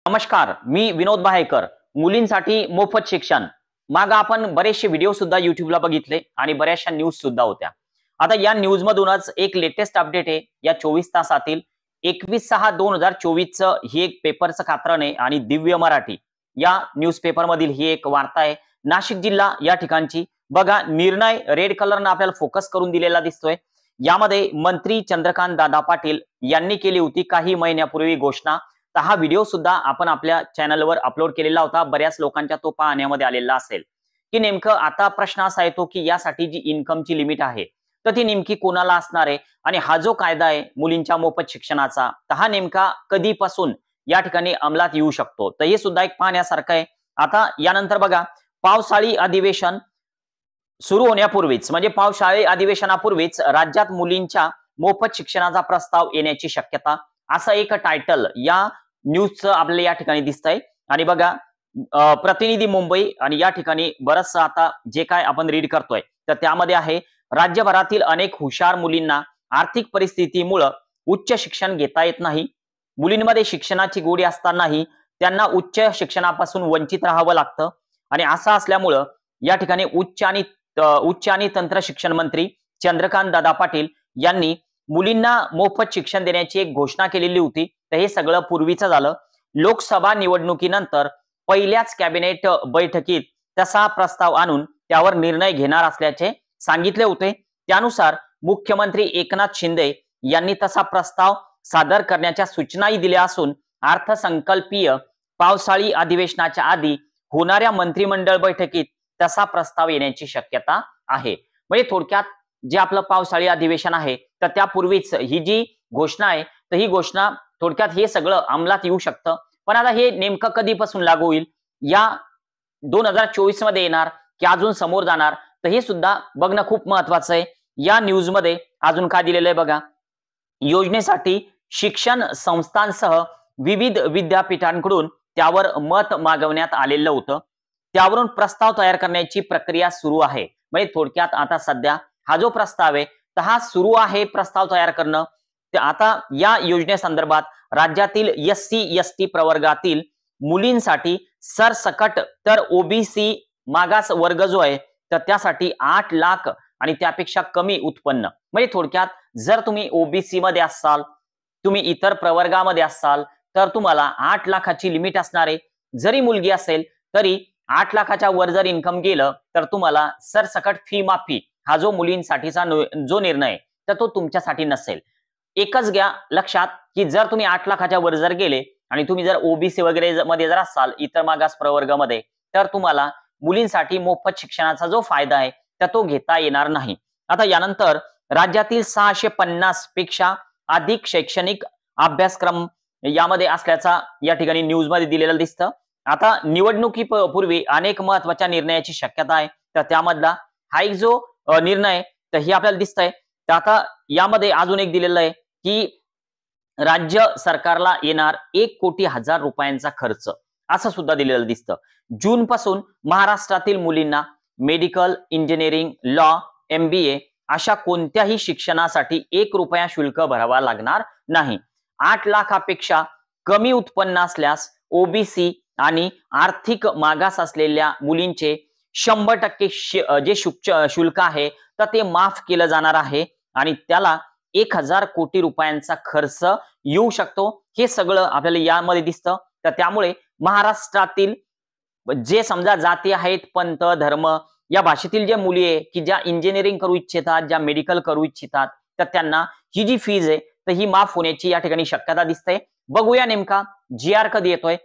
नमस्कार, मी विनोद बाहेकर. मुलींसाठी मोफत शिक्षण. मग आपण बरेचसे व्हिडिओ सुद्धा YouTubeला बघितले आणि बऱ्याचशा न्यूज सुद्धा होत्या. आता या न्यूज मधूनच एक लेटेस्ट अपडेट आहे या 24 तासातील 21/6/2024 चं ही एक पेपरचं कात्रण आहे आणि दिव्य मराठी या न्यूजपेपर मधील ही एक वार्ता आहे. नाशिक जिल्हा या ठिकाणची बघा, निर्णय रेड कलरनं आपल्याला फोकस करून दिलेला दिसतोय. यामध्ये मंत्री चंद्रकांत दादा पाटील यांनी केली होती काही महिन्यापूर्वी घोषणा. तर हा व्हिडिओ सुद्धा आपण आपल्या चॅनलवर अपलोड केलेला होता. बऱ्याच लोकांच्या तो पाहण्यामध्ये आलेला असेल की नेमकं आता प्रश्न असा येतो की यासाठी जी इन्कमची लिमिट आहे तर ती नेमकी कोणाला असणार आहे आणि हा जो कायदा आहे मुलींच्या मोफत शिक्षणाचा तर हा नेमका कधीपासून या ठिकाणी अंमलात येऊ शकतो, तर हे सुद्धा एक पाहण्यासारखं आहे. आता यानंतर बघा, पावसाळी अधिवेशन सुरू होण्यापूर्वीच म्हणजे पावसाळी अधिवेशनापूर्वीच राज्यात मुलींच्या मोफत शिक्षणाचा प्रस्ताव येण्याची शक्यता, असं एक टायटल या न्यूजचं आपल्याला या ठिकाणी दिसतंय. आणि बघा, प्रतिनिधी मुंबई आणि या ठिकाणी बरंच आता जे काय आपण रीड करतोय तर त्यामध्ये आहे, राज्यभरातील अनेक हुशार मुलींना आर्थिक परिस्थितीमुळे उच्च शिक्षण घेता येत नाही. मुलींमध्ये शिक्षणाची गोडी असतानाही त्यांना उच्च शिक्षणापासून वंचित राहावं लागतं. आणि असं असल्यामुळं या ठिकाणी उच्च आणि तंत्र शिक्षण मंत्री चंद्रकांत दादा पाटील यांनी मुलींना मोफत शिक्षण देण्याची एक घोषणा केलेली होती. तर हे सगळं पूर्वीचं झालं. लोकसभा निवडणुकीनंतर पहिल्याच कॅबिनेट बैठकीत तसा प्रस्ताव आणून त्यावर निर्णय घेणार असल्याचे सांगितले होते. त्यानुसार मुख्यमंत्री एकनाथ शिंदे यांनी तसा प्रस्ताव सादर करण्याच्या सूचनाही दिल्या असून अर्थसंकल्पीय पावसाळी अधिवेशनाच्या आधी होणाऱ्या मंत्रिमंडळ बैठकीत तसा प्रस्ताव येण्याची शक्यता आहे. म्हणजे थोडक्यात जे आपलं पावसाळी अधिवेशन आहे तर त्यापूर्वीच ही जी घोषणा आहे तर ही घोषणा थोडक्यात हे सगळं अंमलात येऊ शकतं. पण आता हे नेमकं कधीपासून लागू होईल, या 2024 मध्ये येणार की अजून समोर जाणार, तर हे सुद्धा बघणं खूप महत्वाचं आहे. या न्यूज मध्ये अजून काय दिलेलं आहे बघा, योजनेसाठी शिक्षण संस्थांसह विविध विद्यापीठांकडून त्यावर मत मागवण्यात आलेलं होतं. त्यावरून प्रस्ताव तयार करण्याची प्रक्रिया सुरू आहे. म्हणजे थोडक्यात आता सध्या हा जो प्रस्ताव आहे तर हा सुरू आहे प्रस्ताव तयार करणं. आता या योजनेसंदर्भात राज्यातील SC/ST प्रवर्गातील मुलींसाठी सरसकट तर OBC मागास वर्ग जो आहे तर त्यासाठी 8 लाख आणि त्यापेक्षा कमी उत्पन्न, म्हणजे थोडक्यात जर तुम्ही OBC मध्ये असाल, तुम्ही इतर प्रवर्गामध्ये असाल तर तुम्हाला 8 लाखाची लिमिट असणार आहे. जरी मुलगी असेल तरी 8 लाखाच्या वर जर इन्कम गेलं तर तुम्हाला सरसकट फी माफी हा जो मुलींसाठीचा जो निर्णय तर तो तुमच्यासाठी नसेल. एकच घ्या लक्षात की जर तुम्ही 8 लाखाच्या वर जर गेले आणि तुम्ही जर OBC वगैरे मध्ये जर असाल, इतर मागास प्रवर्गामध्ये, तर तुम्हाला मुलींसाठी मोफत शिक्षणाचा जो फायदा आहे तर तो घेता येणार नाही. आता यानंतर राज्यातील 650 पेक्षा अधिक शैक्षणिक अभ्यासक्रम यामध्ये असल्याचा या ठिकाणी न्यूज मध्ये दिलेलं दिसतं. आता निवडणुकीपूर्वी अनेक महत्वाच्या निर्णयाची शक्यता आहे. तर त्यामधला हा एक जो निर्णय तर हे आपल्याला दिसतंय. तर आता यामध्ये अजून एक दिलेलं आहे की राज्य सरकारला येणार 1,00,00,000 रुपयांचा खर्च, असं सुद्धा दिलेलं दिसतं. जून पासून महाराष्ट्रातील मुलींना मेडिकल, इंजिनिअरिंग, लॉ, MBA अशा कोणत्याही शिक्षणासाठी 1 रुपया शुल्क भरावा लागणार नाही. 8 लाखापेक्षा कमी उत्पन्न असल्यास OBC आणि आर्थिक मागास असलेल्या मुलींचे 100% जे शुल्क आहे तर ते माफ केलं जाणार आहे आणि त्याला 1,000 कोटी रुपयांचा खर्च येऊ शकतो. हे सगळं आपल्याला यामध्ये दिसतं. तर त्यामुळे महाराष्ट्रातील जे समजा जाती आहेत, पंथ, धर्म या भाषेतील जे मुली आहे की ज्या इंजिनिअरिंग करू इच्छितात, ज्या मेडिकल करू इच्छितात, तर त्यांना ही जी फीज आहे तर ही माफ होण्याची या ठिकाणी शक्यता दिसते. बघूया नेमका GR कधी येतोय